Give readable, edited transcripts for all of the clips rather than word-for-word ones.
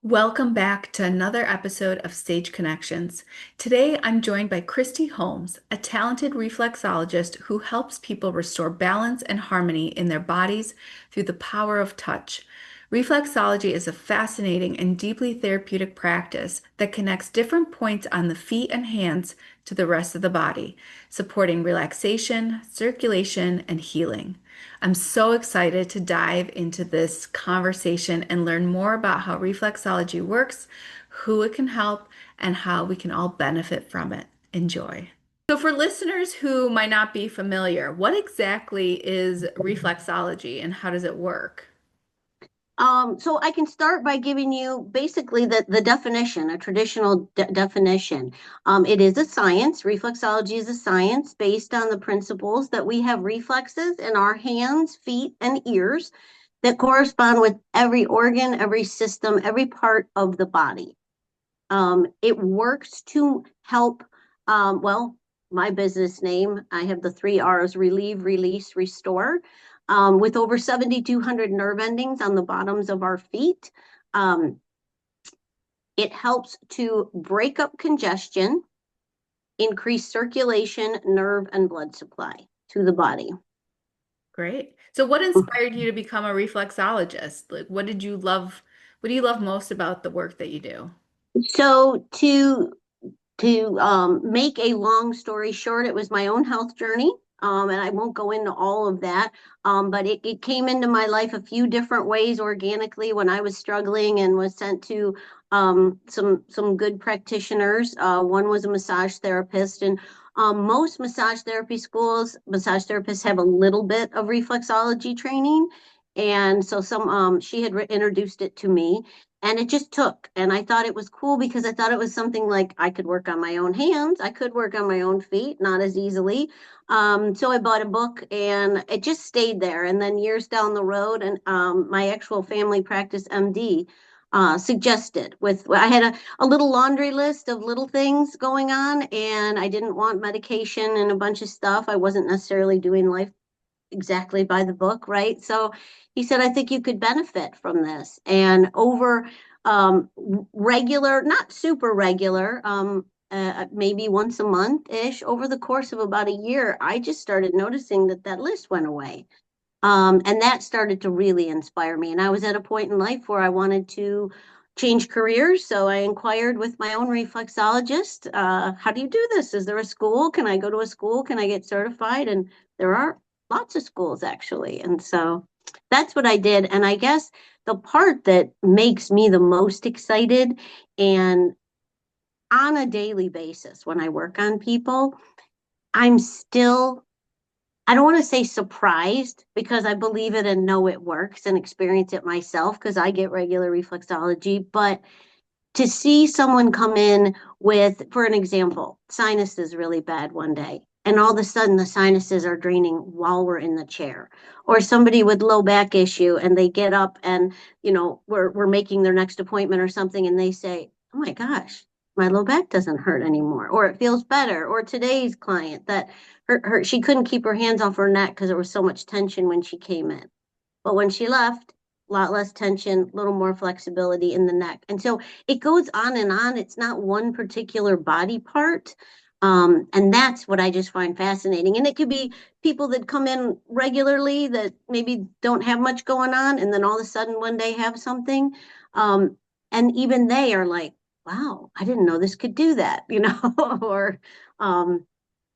Welcome back to another episode of Stage Connections. Today I'm joined by Kristi Holmes, a talented reflexologist who helps people restore balance and harmony in their bodies through the power of touch. Reflexology is a fascinating and deeply therapeutic practice that connects different points on the feet and hands to the rest of the body, supporting relaxation, circulation, and healing. I'm so excited to dive into this conversation and learn more about how reflexology works, who it can help, and how we can all benefit from it. Enjoy. So, for listeners who might not be familiar, what exactly is reflexology and how does it work? So I can start by giving you basically the definition, a traditional definition. It is a science. Reflexology is a science based on the principles that we have reflexes in our hands, feet, and ears that correspond with every organ, every system, every part of the body. It works to help, my business name, I have the three R's: relieve, release, restore. With over 7,200 nerve endings on the bottoms of our feet. Um, it helps to break up congestion, increase circulation, nerve, and blood supply to the body. Great. So, what inspired you to become a reflexologist? Like, what did you love? What do you love most about the work that you do? So to make a long story short, it was my own health journey. And I won't go into all of that. But it came into my life a few different ways organically when I was struggling and was sent to some good practitioners. One was a massage therapist, and most massage therapy schools, massage therapists have a little bit of reflexology training. And so she had introduced it to me, and it just took. And I thought it was cool because I thought it was something like I could work on my own hands. I could work on my own feet, not as easily. So I bought a book and it just stayed there. And then years down the road, and my actual family practice MD suggested with I had a little laundry list of little things going on, and I didn't want medication and a bunch of stuff. I wasn't necessarily doing life exactly by the book, right? So he said, I think you could benefit from this. And over regular, not super regular, maybe once a month ish, over the course of about a year, I just started noticing that that list went away. And that started to really inspire me. And I was at a point in life where I wanted to change careers. So I inquired with my own reflexologist, how do you do this? Is there a school? Can I go to a school? Can I get certified? And there are lots of schools actually. And so that's what I did. And I guess the part that makes me the most excited, and on a daily basis when I work on people, I'm still, I don't want to say surprised because I believe it and know it works and experience it myself because I get regular reflexology. But to see someone come in with, for an example, sinus is really bad one day, and all of a sudden the sinuses are draining while we're in the chair, or somebody with low back issue and they get up and we're making their next appointment or something, and they say, oh my gosh, my low back doesn't hurt anymore, or it feels better. Or today's client that she couldn't keep her hands off her neck because there was so much tension when she came in, but when she left, a lot less tension, a little more flexibility in the neck. And so it goes on and on. It's not one particular body part. And that's what I just find fascinating. And it could be people that come in regularly that maybe don't have much going on, and then all of a sudden one day have something. Um, and even they are like, wow, I didn't know this could do that, or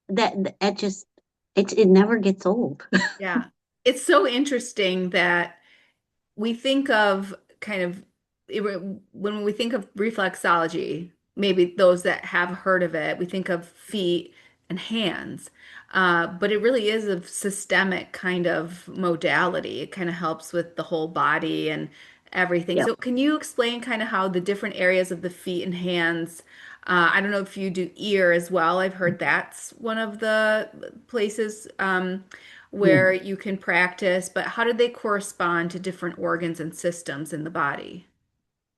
that it just, it never gets old. Yeah. It's so interesting that we think of kind of when we think of reflexology, maybe those that have heard of it, we think of feet and hands. But it really is a systemic kind of modality. It kind of helps with the whole body and everything. Yep. So, can you explain kind of how the different areas of the feet and hands? I don't know if you do ear as well. I've heard that's one of the places. Where you can practice, but how do they correspond to different organs and systems in the body?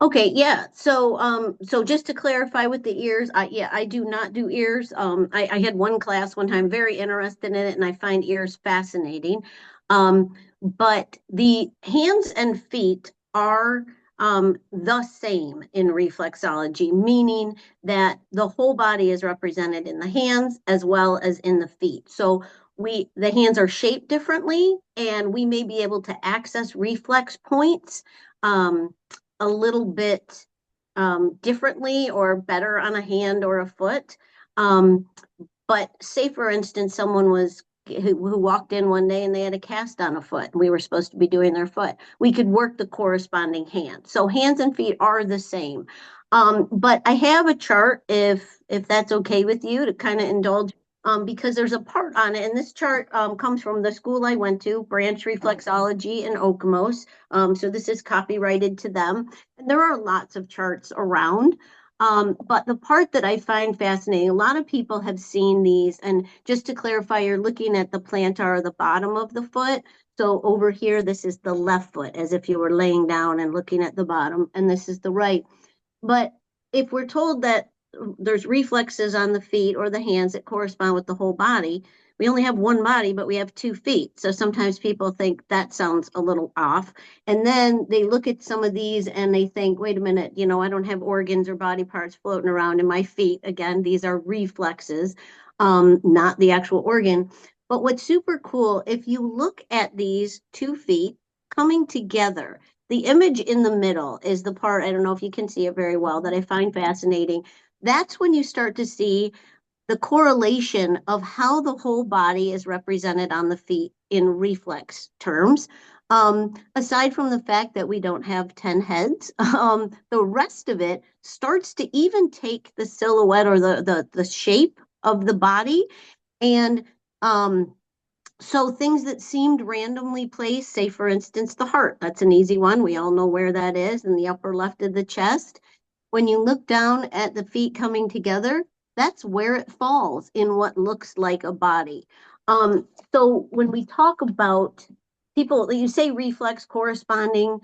Okay, yeah. So just to clarify with the ears, I do not do ears. I had one class one time, very interested in it, and I find ears fascinating. But the hands and feet are the same in reflexology, meaning that the whole body is represented in the hands as well as in the feet. So the hands are shaped differently, and we may be able to access reflex points um, a little bit differently or better on a hand or a foot. Um, but say, for instance, someone who walked in one day and they had a cast on a foot, and we were supposed to be doing their foot. We could work the corresponding hand. So hands and feet are the same. But I have a chart, if that's okay with you, to kind of indulge, because there's a part on it, and this chart comes from the school I went to, Branch Reflexology in Okemos. So this is copyrighted to them. And there are lots of charts around. But the part that I find fascinating, a lot of people have seen these, and just to clarify, you're looking at the plantar or the bottom of the foot. So over here, this is the left foot, as if you were laying down and looking at the bottom, and this is the right. But if we're told that there's reflexes on the feet or the hands that correspond with the whole body, we only have one body, but we have 2 feet. So sometimes people think that sounds a little off. And then they look at some of these and they think, wait a minute, I don't have organs or body parts floating around in my feet. Again, these are reflexes, not the actual organ. But what's super cool, if you look at these 2 feet coming together, the image in the middle is the part, I don't know if you can see it very well, that I find fascinating. That's when you start to see the correlation of how the whole body is represented on the feet in reflex terms. Aside from the fact that we don't have 10 heads, the rest of it starts to even take the silhouette or the shape of the body. And so things that seemed randomly placed, say for instance, the heart, that's an easy one. We all know where that is in the upper left of the chest. When you look down at the feet coming together, that's where it falls in what looks like a body. So when we talk about people, you say reflex corresponding,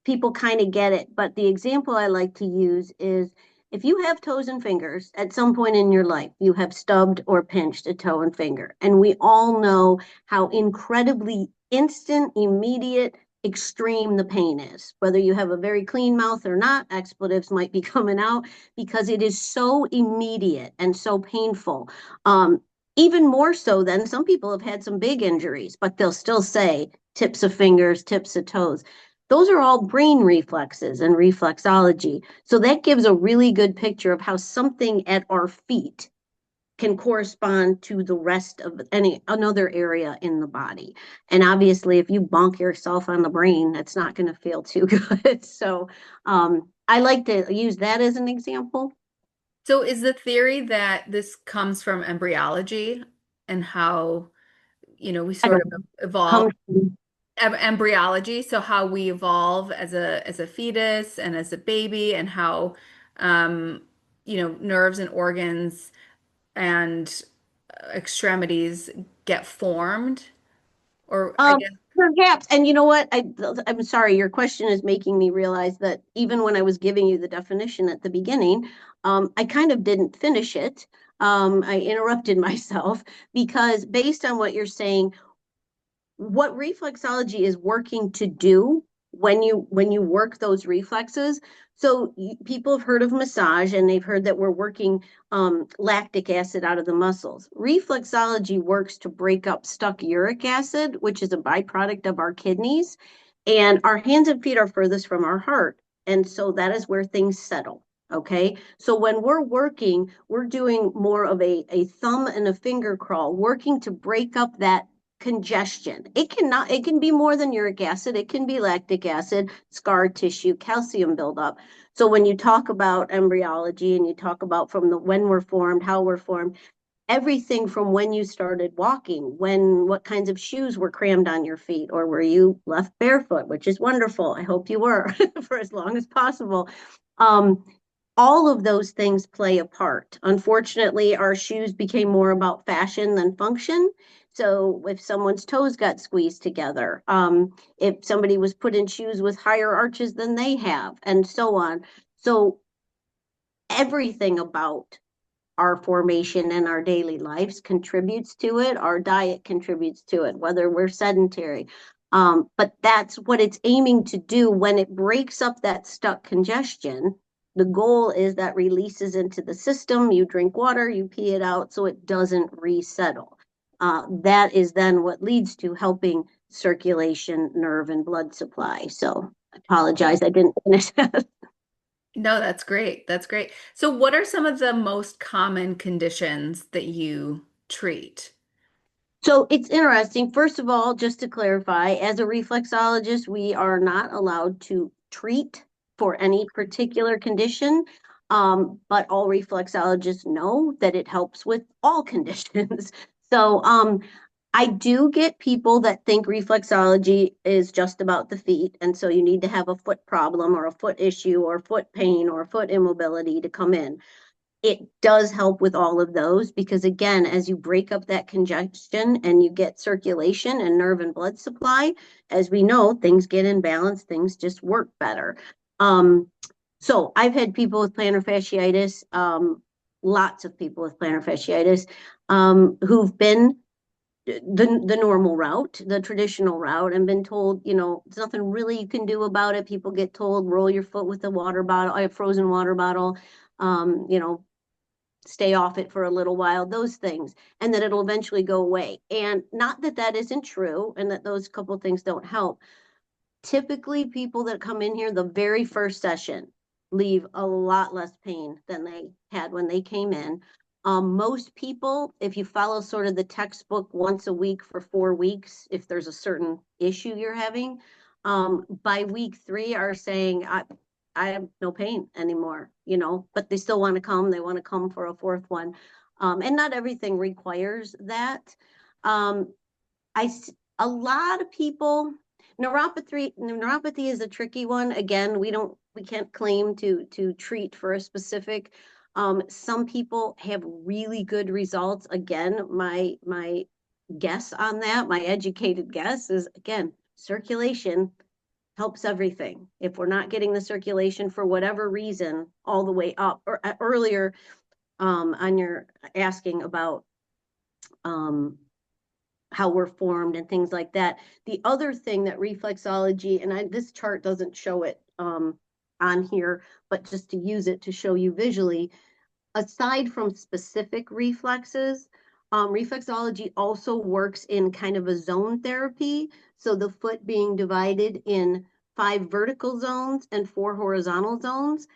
people kind of get it. But the example I like to use is if you have toes and fingers at some point in your life, you have stubbed or pinched a toe and finger. And we all know how incredibly instant, immediate, extreme the pain is. Whether you have a very clean mouth or not, expletives might be coming out because it is so immediate and so painful. Even more so than some people have had some big injuries, but they'll still say tips of fingers, tips of toes. Those are all brain reflexes and reflexology. So that gives a really good picture of how something at our feet can correspond to the rest of another area in the body. And obviously, if you bonk yourself on the brain, that's not going to feel too good. So I like to use that as an example. So is the theory that this comes from embryology and how, we I sort don't of know. evolve Come embryology, so how we evolve as a fetus and as a baby and how um, nerves and organs and extremities get formed or I Um, guess Perhaps, and you know what? I'm sorry, your question is making me realize that even when I was giving you the definition at the beginning, I kind of didn't finish it. I interrupted myself because based on what you're saying, what reflexology is working to do when you work those reflexes. So people have heard of massage and they've heard that we're working lactic acid out of the muscles. Reflexology works to break up stuck uric acid, which is a byproduct of our kidneys, and our hands and feet are furthest from our heart, and so that is where things settle. Okay, so when we're working, we're doing more of a thumb and a finger crawl, working to break up that congestion. It can be more than uric acid. It can be lactic acid, scar tissue, calcium buildup. So when you talk about embryology and you talk about from the when we're formed, how we're formed, everything from when you started walking, what kinds of shoes were crammed on your feet, or were you left barefoot, which is wonderful. I hope you were for as long as possible. Um, all of those things play a part. Unfortunately, our shoes became more about fashion than function. So if someone's toes got squeezed together, if somebody was put in shoes with higher arches than they have, and so on. So everything about our formation and our daily lives contributes to it. Our diet contributes to it, whether we're sedentary. But that's what it's aiming to do when it breaks up that stuck congestion. The goal is that releases into the system. You drink water, you pee it out so it doesn't resettle. That is then what leads to helping circulation, nerve, and blood supply. So I apologize, I didn't finish that. No, that's great. That's great. So, what are some of the most common conditions that you treat? So it's interesting. First of all, just to clarify, as a reflexologist, we are not allowed to treat for any particular condition. But all reflexologists know that it helps with all conditions. So I do get people that think reflexology is just about the feet. And so you need to have a foot problem or a foot issue or foot pain or foot immobility to come in. It does help with all of those because, again, as you break up that congestion and you get circulation and nerve and blood supply, as we know, things get in balance, things just work better. Um, so I've had people with plantar fasciitis, lots of people with plantar fasciitis, who've been the normal route, the traditional route, and been told, there's nothing really you can do about it. People get told, roll your foot with a water bottle, a frozen water bottle, stay off it for a little while, those things, and that it'll eventually go away. And not that that isn't true and that those couple things don't help. Typically, people that come in here the very first session leave a lot less pain than they had when they came in. Most people, if you follow sort of the textbook once a week for 4 weeks, if there's a certain issue you're having, by week 3 are saying, I have no pain anymore, but they still want to come. They want to come for a fourth one. And not everything requires that. Um, I, a lot of people, neuropathy is a tricky one. Again, we can't claim to treat for a specific. Some people have really good results. Again, my guess on that, my educated guess is, again, circulation helps everything. If we're not getting the circulation for whatever reason all the way up, or earlier on your asking about um, how we're formed and things like that. The other thing that reflexology, and this chart doesn't show it on here, but just to use it to show you visually, aside from specific reflexes, reflexology also works in kind of a zone therapy. So the foot being divided in 5 vertical zones and 4 horizontal zones,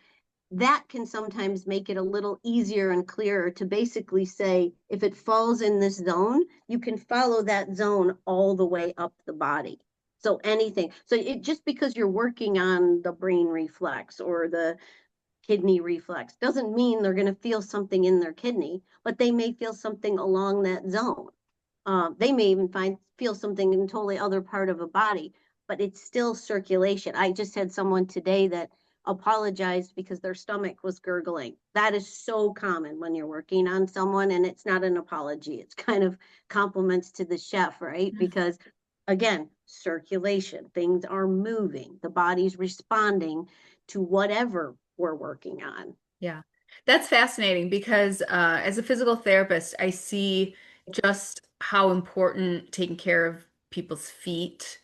that can sometimes make it a little easier and clearer to basically say, if it falls in this zone, you can follow that zone all the way up the body. So anything. So it just because you're working on the brain reflex or the kidney reflex doesn't mean they're going to feel something in their kidney, but they may feel something along that zone. They may even feel something in a totally other part of a body, but it's still circulation. I just had someone today that apologized because their stomach was gurgling. That is so common when you're working on someone, and it's not an apology. It's kind of compliments to the chef, right? Because again, circulation, things are moving, the body's responding to whatever we're working on. Yeah, that's fascinating because as a physical therapist, I see just how important taking care of people's feet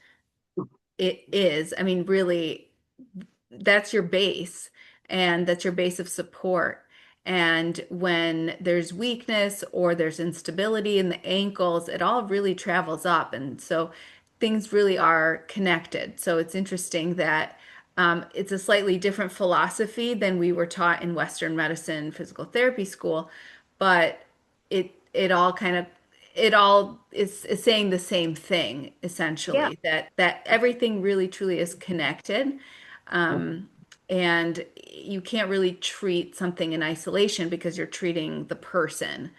it is. I mean, really, that's your base, and that's your base of support. And when there's weakness or there's instability in the ankles, it all really travels up. And so things really are connected. So it's interesting that it's a slightly different philosophy than we were taught in Western medicine physical therapy school, but it all kind of it all is saying the same thing Yeah. essentially, that everything really truly is connected. Um, and you can't really treat something in isolation because you're treating the person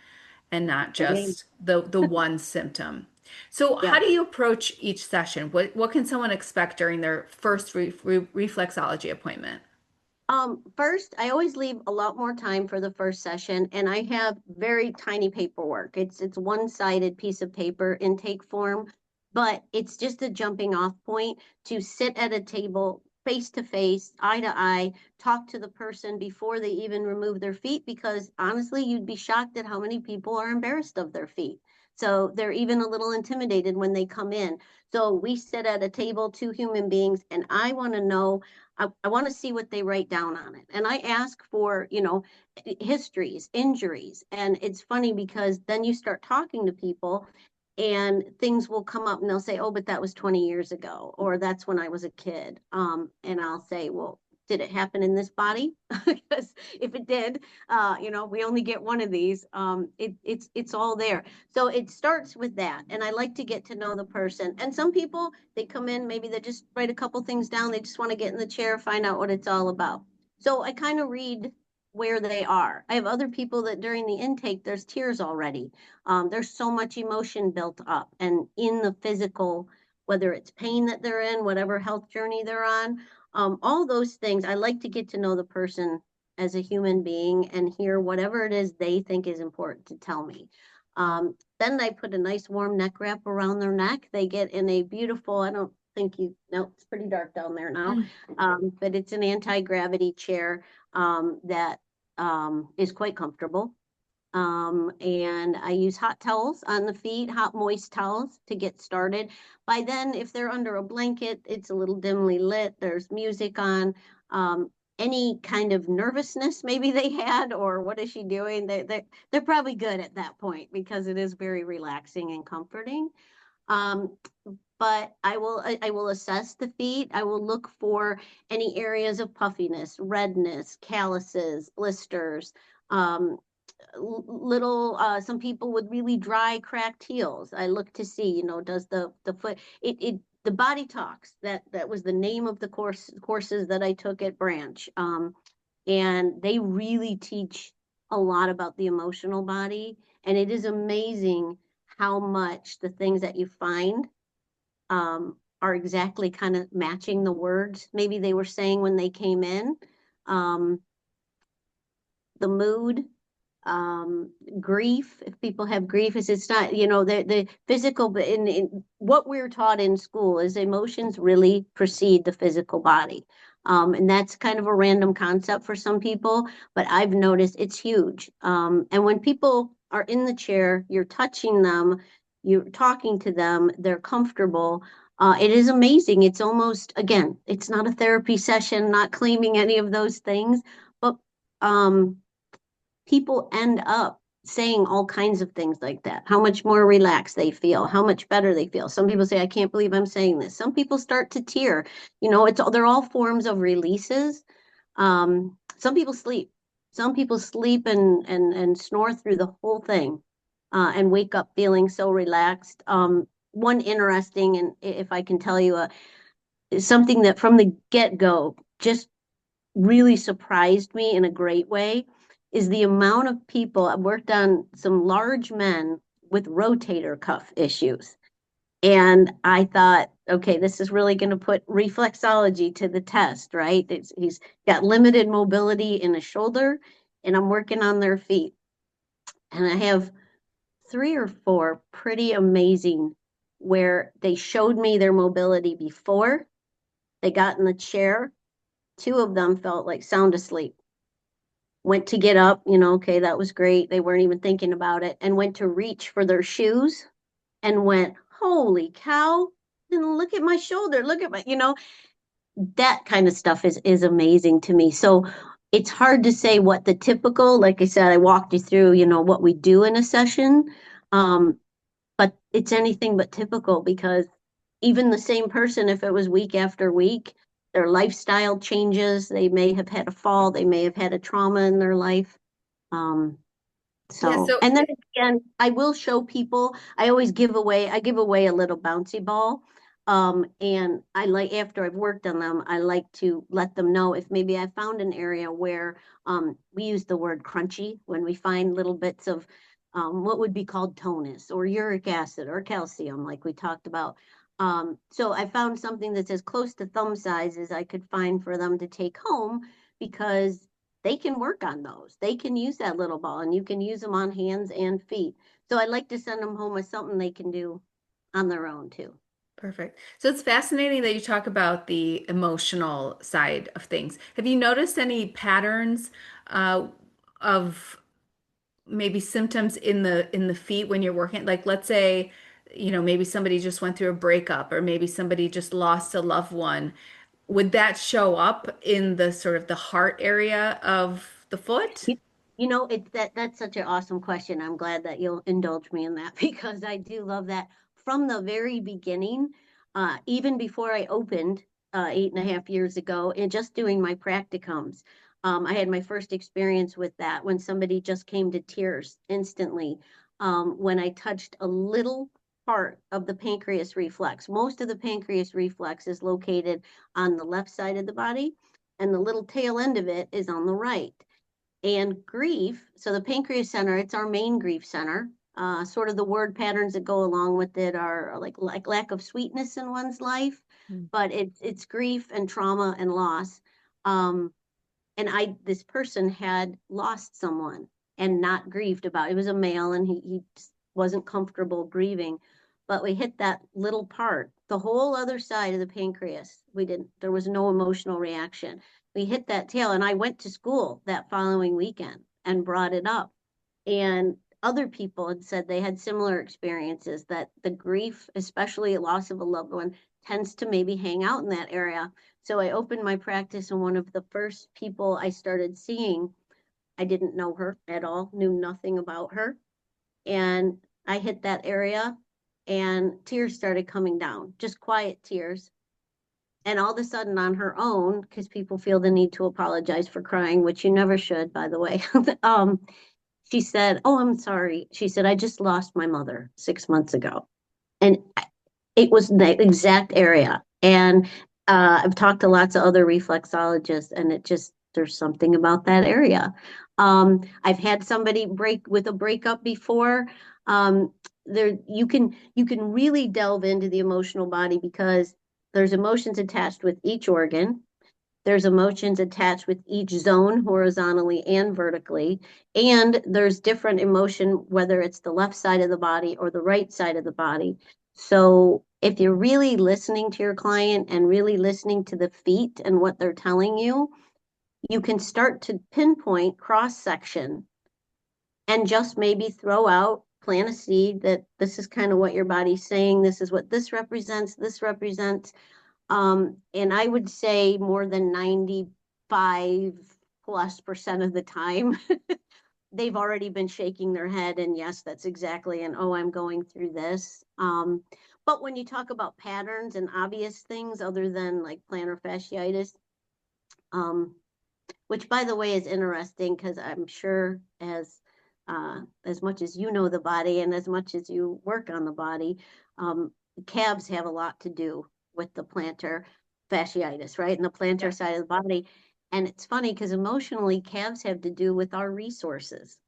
and not Okay. just the one symptom. So how Yeah. do you approach each session? What can someone expect during their first reflexology appointment? First, I always leave a lot more time for the first session, and I have very tiny paperwork. It's one-sided piece of paper intake form, but it's just a jumping off point to sit at a table face to face, eye to eye, talk to the person before they even remove their feet, because honestly, you'd be shocked at how many people are embarrassed of their feet. So they're even a little intimidated when they come in. So we sit at a table, two human beings, and I want to know, I want to see what they write down on it. And I ask for, histories, injuries. And it's funny because then you start talking to people and things will come up and they'll say, oh, but that was 20 years ago, or that's when I was a kid. And I'll say, well, did it happen in this body? Because if it did, we only get one of these. It's all there. So it starts with that. And I like to get to know the person. And some people, they come in, maybe they just write a couple things down. They just want to get in the chair, find out what it's all about. So I kind of read where they are. I have other people that during the intake, there's tears already. There's so much emotion built up and in the physical, whether it's pain that they're in, whatever health journey they're on, all those things. I like to get to know the person as a human being and hear whatever it is they think is important to tell me. Then I put a nice warm neck wrap around their neck. They get in a beautiful, I don't think no, it's pretty dark down there now, but it's an anti-gravity chair that is quite comfortable. And I use hot towels on the feet, hot moist towels to get started. By then, if they're under a blanket, it's a little dimly lit. There's music on. Any kind of nervousness maybe they had, or what is she doing? They're probably good at that point because it is very relaxing and comforting. Um, but I will assess the feet. I will look for any areas of puffiness, redness, calluses, blisters, little some people with really dry cracked heels. I look to see, does the foot the body talks. That was the name of the courses that I took at Branch. And they really teach a lot about the emotional body, and it is amazing how much the things that you find are exactly kind of matching the words maybe they were saying when they came in. um, the mood, grief. If people have grief, is it's not, the physical, but in what we're taught in school is emotions really precede the physical body. And that's kind of a random concept for some people, but I've noticed it's huge. And when people are in the chair, you're touching them, you're talking to them, they're comfortable. It is amazing. It's almost, again, it's not a therapy session, not claiming any of those things, but people end up saying all kinds of things like that. How much more relaxed they feel, how much better they feel. Some people say, I can't believe I'm saying this. Some people start to tear. They're all forms of releases. Some people sleep. Some people sleep and snore through the whole thing and wake up feeling so relaxed. One interesting, and if I can tell you, something that from the get-go just really surprised me in a great way is the amount of people. I've worked on some large men with rotator cuff issues. And I thought, okay, this is really going to put reflexology to the test, right? He's got limited mobility in his shoulder, and I'm working on their feet. And I have three or four pretty amazing where they showed me their mobility before they got in the chair. Two of them felt like sound asleep. Went to get up, okay, that was great. They weren't even thinking about it, and went to reach for their shoes and went, holy cow, and look at my shoulder, look at that kind of stuff is amazing to me. So it's hard to say what the typical, like I said, I walked you through, what we do in a session. Um, but it's anything but typical because even the same person, if it was week after week, their lifestyle changes. They may have had a fall, they may have had a trauma in their life. Um, Yeah, so, so and then again, I will show people, I give away a little bouncy ball. And I like, after I've worked on them, I like to let them know if maybe I found an area where we use the word crunchy when we find little bits of what would be called tonus or uric acid or calcium, like we talked about. So I found something that's as close to thumb size as I could find for them to take home because they can work on those. They can use that little ball and you can use them on hands and feet. So I like to send them home with something they can do on their own too. perfect. So it's fascinating that you talk about the emotional side of things. Have you noticed any patterns uh, of maybe symptoms in the feet when you're working? Like let's say, maybe somebody just went through a breakup or maybe somebody just lost a loved one. Would that show up in the sort of the heart area of the foot? You, that's such an awesome question. I'm glad that you'll indulge me in that because I do love that from the very beginning, even before I opened 8.5 years ago, and just doing my practicums. I had my first experience with that when somebody just came to tears instantly when I touched a little part of the pancreas reflex. Most of the pancreas reflex is located on the left side of the body, and the little tail end of it is on the right. And grief, so the pancreas center, it's our main grief center. Sort of the word patterns that go along with it are like lack of sweetness in one's life, Mm. but it's grief and trauma and loss. Um, and this person had lost someone and not grieved about it. It was a male, and he just wasn't comfortable grieving. But we hit that little part, the whole other side of the pancreas. There was no emotional reaction. We hit that tail, and I went to school that following weekend and brought it up. And other people had said they had similar experiences, that the grief, especially a loss of a loved one, tends to maybe hang out in that area. So I opened my practice, and one of the first people I started seeing, I didn't know her at all, knew nothing about her. And I hit that area, and tears started coming down, just quiet tears. And all of a sudden, on her own, because people feel the need to apologize for crying, which you never should, by the way, she said, "Oh, I'm sorry." She said, "I just lost my mother 6 months ago." And it was the exact area. And I've talked to lots of other reflexologists, and there's something about that area. I've had somebody break with a breakup before. Um, you can really delve into the emotional body because there's emotions attached with each organ. There's emotions attached with each zone horizontally and vertically. And there's different emotion, whether it's the left side of the body or the right side of the body. So if you're really listening to your client and really listening to the feet and what they're telling you, you can start to pinpoint cross section and just maybe throw out, plant a seed that this is kind of what your body's saying. This is what this represents. This represents. And I would say more than 95+% of the time, they've already been shaking their head. And yes, that's exactly. And oh, I'm going through this. But when you talk about patterns and obvious things other than like plantar fasciitis, um, which by the way is interesting because I'm sure as much as you know the body and as much as you work on the body, calves have a lot to do with the plantar fasciitis, right? And the plantar Yeah. side of the body. And it's funny because emotionally, calves have to do with our resources.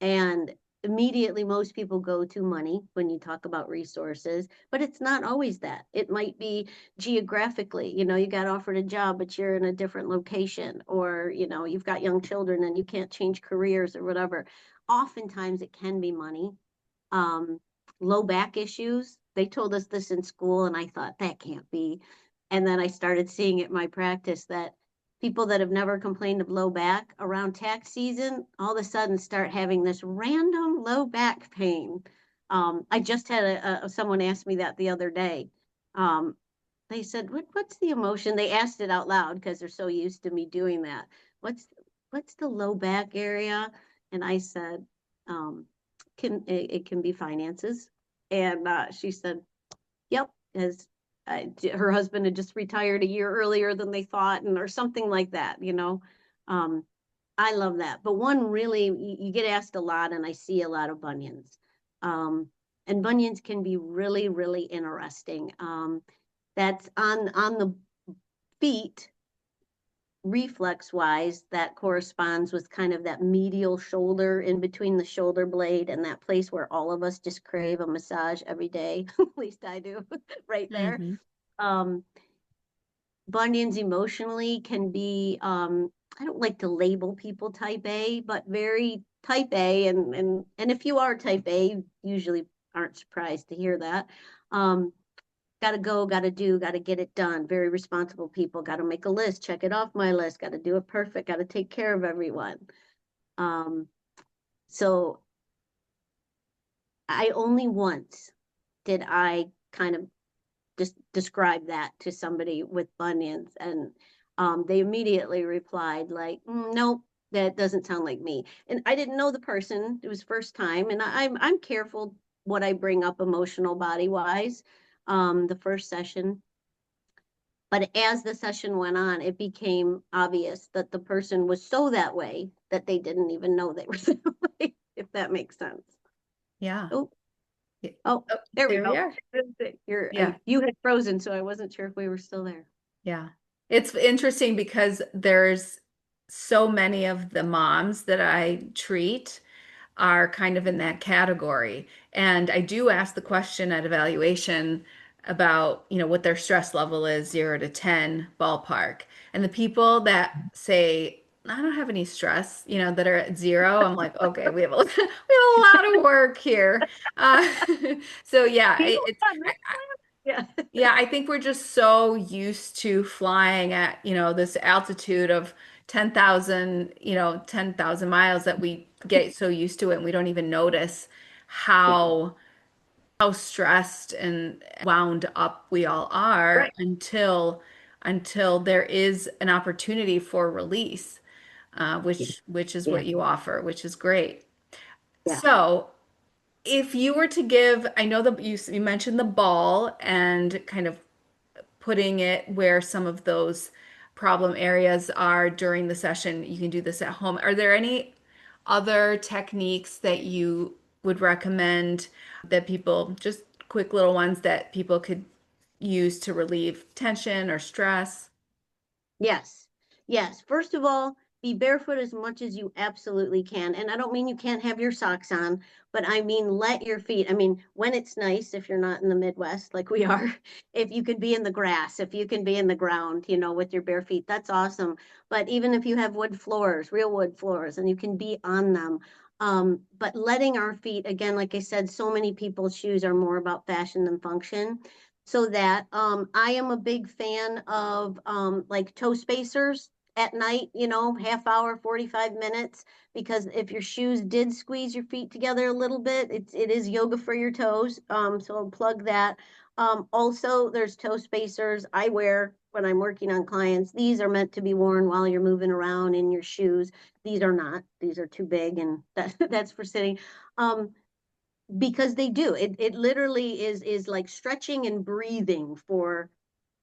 And immediately, most people go to money when you talk about resources, but it's not always that. It might be geographically, you got offered a job, but you're in a different location, or, you've got young children and you can't change careers or whatever. Oftentimes, it can be money. Um, Low back issues. They told us this in school, and I thought that can't be. And then I started seeing it in my practice that people that have never complained of low back around tax season all of a sudden start having this random low back pain. I just had someone ask me that the other day. Um, they said, what's the emotion? They asked it out loud because they're so used to me doing that. What's the low back area? And I said, um, it can be finances. And she said, yep, as her husband had just retired a year earlier than they thought, and or something like that. Um, I love that. But one really, you get asked a lot, and I see a lot of bunions. Um, and bunions can be really, really interesting. That's on the feet, reflex wise, that corresponds with kind of that medial shoulder in between the shoulder blade and that place where all of us just crave a massage every day. At least I do, right there. Hmm. Um, Bunions emotionally can be, I don't like to label people type A, but very type A. And if you are type A, usually aren't surprised to hear that. Um, Got to go, got to do, got to get it done. Very responsible people. Got to make a list, check it off my list. Got to do it perfect. Got to take care of everyone. Um, So I only once did I kind of just describe that to somebody with bunions, and they immediately replied like, nope, that doesn't sound like me. And I didn't know the person. It was first time, and I'm careful what I bring up emotional body wise the first session. But as the session went on, it became obvious that the person was so that way that they didn't even know they were that way, if that makes sense. Yeah. Oh, Yeah. oh, Oh, there we there we go. are. Yeah. You had frozen, so I wasn't sure if we were still there. Yeah. It's interesting because there's so many of the moms that I treat are kind of in that category. And I do ask the question at evaluation about, what their stress level is, 0 to 10 ballpark. And the people that say, I don't have any stress, that are at 0, I'm like, okay, we have a, we have a lot of work here. Uh, so yeah, People it's, on this plan? Yeah. yeah, I think we're just so used to flying at, this altitude of 10,000, 10,000 miles that we get so used to it and we don't even notice Yeah. how stressed and wound up we all are Right. until there is an opportunity for release, Yeah. which is Yeah. what you offer, which is great. Yeah. So, if you were to give, I know that you mentioned the ball and kind of putting it where some of those problem areas are during the session. You can do this at home. Are there any other techniques that you would recommend that people, just quick little ones that people could use to relieve tension or stress? Yes. Yes. First of all, be barefoot as much as you absolutely can. And I don't mean you can't have your socks on, but I mean let your feet. I mean, when it's nice, if you're not in the Midwest like we are, if you can be in the grass, if you can be in the ground, with your bare feet, that's awesome. But even if you have wood floors, real wood floors, and you can be on them, but letting our feet, again, like I said, so many people's shoes are more about fashion than function. So that I am a big fan of like toe spacers at night, half hour, 45 minutes, because if your shoes did squeeze your feet together a little bit, it is yoga for your toes. So I'll plug that. Also, there's toe spacers I wear when I'm working on clients. These are meant to be worn while you're moving around in your shoes. These are not. These are too big, and that's for sitting. Because they do it literally is like stretching and breathing for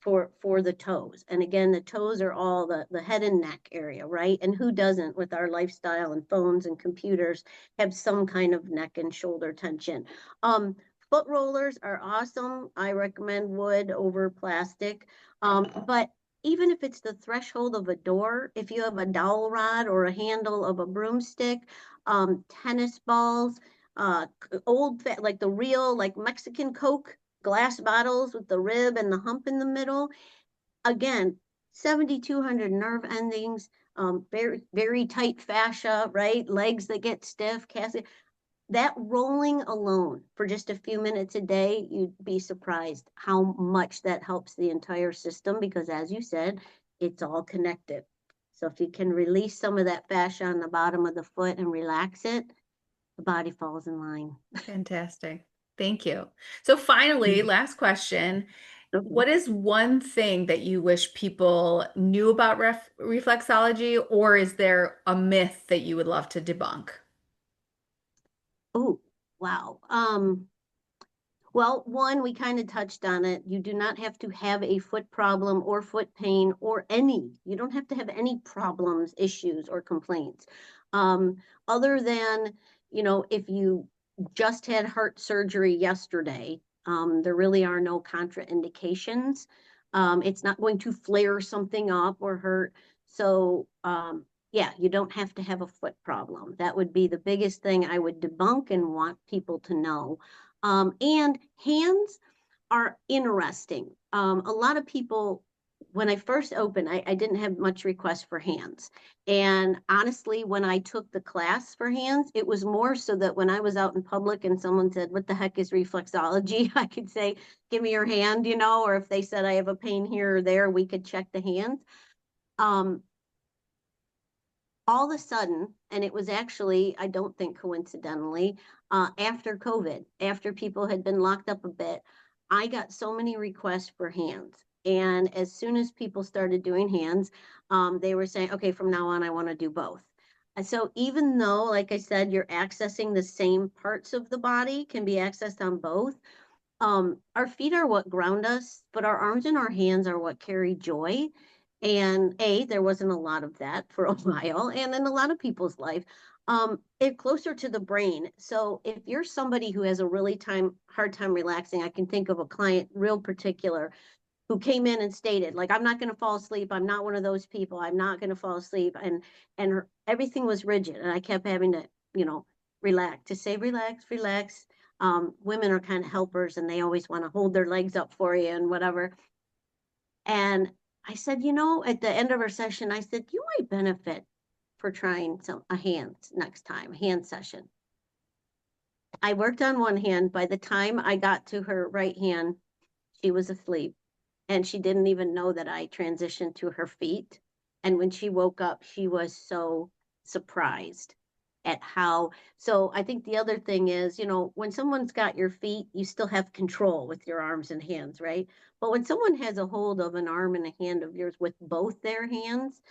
the toes. And again, the toes are all the head and neck area, right? And who doesn't, with our lifestyle and phones and computers, have some kind of neck and shoulder tension. Foot rollers are awesome. I recommend wood over plastic. But even if it's the threshold of a door, if you have a dowel rod or a handle of a broomstick, tennis balls, uh old like the real like Mexican Coke glass bottles with the rib and the hump in the middle. Again, 7,200 nerve endings, very very tight fascia, right? Legs that get stiff, casting. That rolling alone for just a few minutes a day, you'd be surprised how much that helps the entire system, because as you said, it's all connected. So if you can release some of that fascia on the bottom of the foot and relax it, the body falls in line. Fantastic. Thank you. So finally, last question. Okay. What is one thing that you wish people knew about reflexology, or is there a myth that you would love to debunk? Oh, wow. Well, one, we kind of touched on it. You do not have to have a foot problem or foot pain or any. You don't have to have any problems, issues, or complaints. Um, Other than, if you just had heart surgery yesterday, there really are no contraindications. It's not going to flare something up or hurt. So, yeah, you don't have to have a foot problem. That would be the biggest thing I would debunk and want people to know. And hands are interesting. A lot of people, when I first opened, I didn't have much request for hands. And honestly, when I took the class for hands, it was more so that when I was out in public and someone said, "What the heck is reflexology?" I could say, "Give me your hand," or if they said I have a pain here or there, we could check the hands. Um, all of a sudden, and it was actually, I don't think coincidentally, after COVID, after people had been locked up a bit, I got so many requests for hands. And as soon as people started doing hands, they were saying, okay, from now on, I want to do both. And so even though, like I said, you're accessing the same parts of the body, can be accessed on both. Our feet are what ground us, but our arms and our hands are what carry joy. And there wasn't a lot of that for a while, and in a lot of people's life. It closer to the brain. So if you're somebody who has a really hard time relaxing, I can think of a client real particular who came in and stated, like, I'm not going to fall asleep. I'm not one of those people. I'm not going to fall asleep. Everything was rigid, and I kept having to, relax, to say, relax, relax. Women are kind of helpers, and they always want to hold their legs up for you and whatever. And I said, at the end of our session, I said, you might benefit for trying a hand next time, a hand session. I worked on one hand. By the time I got to her right hand, she was asleep, and she didn't even know that I transitioned to her feet. And when she woke up, she was so surprised at how. So I think the other thing is, when someone's got your feet, you still have control with your arms and hands, right? But when someone has a hold of an arm and a hand of yours with both their hands,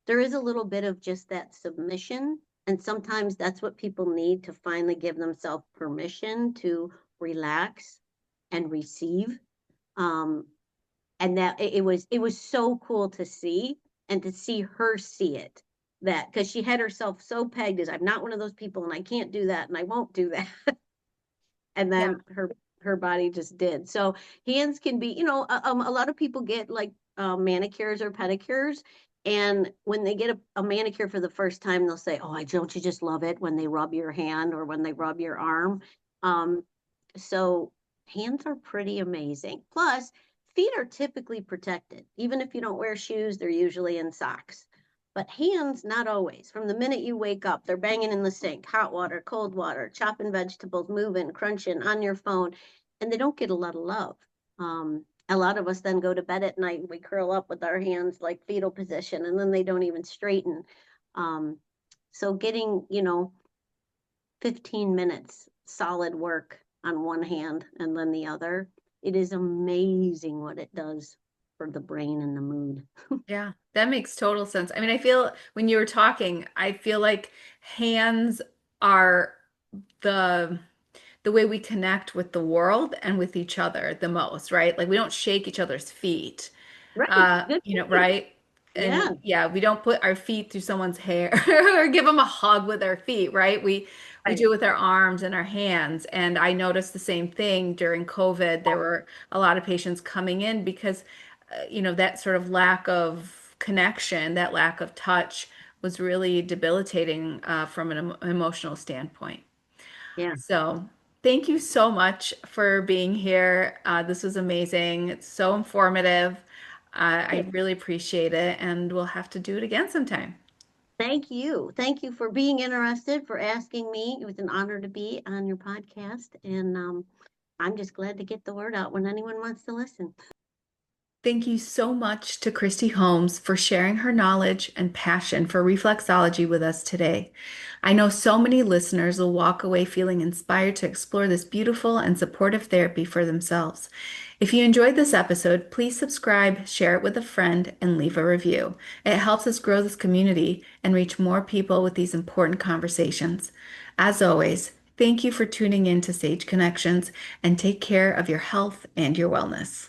there is a little bit of just that submission. And sometimes that's what people need to finally give themselves permission to relax and receive. Um, and that it was so cool to see, and to see her see it, that because she had herself so pegged as, I'm not one of those people, and I can't do that, and I won't do that. And Yeah. then her body just did. So hands can be, a lot of people get like manicures or pedicures, and when they get a manicure for the first time, they'll say, oh, I don't you just love it when they rub your hand or when they rub your arm. So hands are pretty amazing. Plus, feet are typically protected. Even if you don't wear shoes, they're usually in socks. But hands, not always. From the minute you wake up, they're banging in the sink, hot water, cold water, chopping vegetables, moving, crunching on your phone, and they don't get a lot of love. A lot of us then go to bed at night, we curl up with our hands like fetal position, and then they don't even straighten. Um, so getting, 15 minutes solid work on one hand and then the other, it is amazing what it does for the brain and the mood. Yeah, that makes total sense. I mean, I feel when you were talking, I feel like hands are the the way we connect with the world and with each other the most, right? Like we don't shake each other's feet. Right. Good point. Right? Yeah. And yeah, we don't put our feet through someone's hair or give them a hug with our feet, right? We Right. do it with our arms and our hands. And I noticed the same thing during COVID. There were a lot of patients coming in because, that sort of lack of connection, that lack of touch was really debilitating from an emotional standpoint. Yeah. So, thank you so much for being here. This was amazing. It's so informative. I really appreciate it, and we'll have to do it again sometime. Thank you. Thank you for being interested, for asking me. It was an honor to be on your podcast. And I'm just glad to get the word out when anyone wants to listen. Thank you so much to Kristi Holmes for sharing her knowledge and passion for reflexology with us today. I know so many listeners will walk away feeling inspired to explore this beautiful and supportive therapy for themselves. If you enjoyed this episode, please subscribe, share it with a friend, and leave a review. It helps us grow this community and reach more people with these important conversations. As always, thank you for tuning in to Sage Connections, and take care of your health and your wellness.